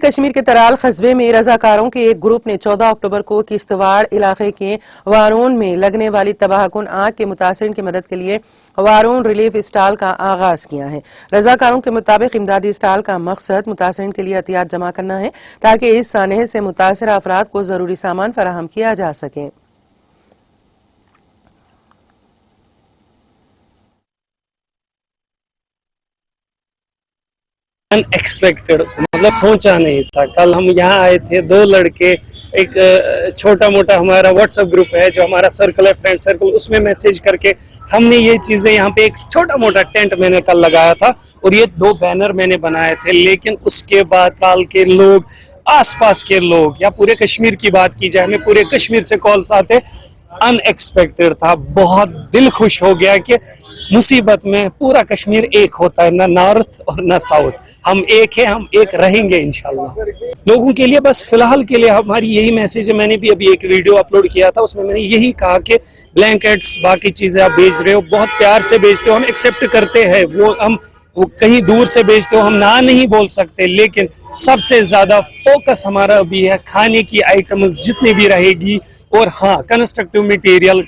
کشمیر کے ترال قصبے میں رضاکاروں کے ایک گروپ نے 14 اکتوبر کو کشتواڑ علاقے کے وارون میں لگنے والی تباہ کن آگ کے متاثرین کی مدد کے لیے وارون ریلیف اسٹال کا آغاز کیا ہے۔ رضاکاروں کے مطابق امدادی اسٹال کا مقصد متاثرین کے لیے عطیات جمع کرنا ہے تاکہ اس سانحے سے متاثرہ افراد کو ضروری سامان فراہم کیا جا سکے۔ ان ایکسپیکٹڈ، مطلب سوچا نہیں تھا۔ کل ہم یہاں آئے تھے، 2 لڑکے، ایک چھوٹا موٹا ہمارا واٹس ایپ گروپ ہے جو ہمارا سرکل ہے، فرینڈ سرکل، اس میں میسج کر کے ہم نے یہ چیزیں یہاں پہ ایک چھوٹا موٹا ٹینٹ میں نے کل لگایا تھا اور یہ 2 بینر میں نے بنائے تھے، لیکن اس کے بعد تال کے لوگ، آس پاس کے لوگ، یا پورے کشمیر کی بات کی جائے، ہمیں پورے کشمیر سے کالز آتے، ان ایکسپیکٹڈ تھا۔ بہت دل خوش ہو گیا کہ مصیبت میں پورا کشمیر ایک ہوتا ہے، نہ نارتھ اور نہ ساؤتھ، ہم ایک ہیں، ہم ایک رہیں گے انشاءاللہ۔ لوگوں کے لیے بس فی الحال کے لیے ہماری یہی میسج ہے۔ میں نے بھی ابھی ایک ویڈیو اپلوڈ کیا تھا، اس میں نے یہی کہا کہ بلینکٹس، باقی چیزیں آپ بھیج رہے ہو، بہت پیار سے بھیجتے ہو، ہم ایکسیپٹ کرتے ہیں، وہ کہیں دور سے بھیجتے ہو، ہم نہ نہیں بول سکتے، لیکن سب سے زیادہ فوکس ہمارا بھی ہے کھانے کی آئٹمز جتنی بھی رہے گی، اور ہاں کنسٹرکٹیو مٹیریل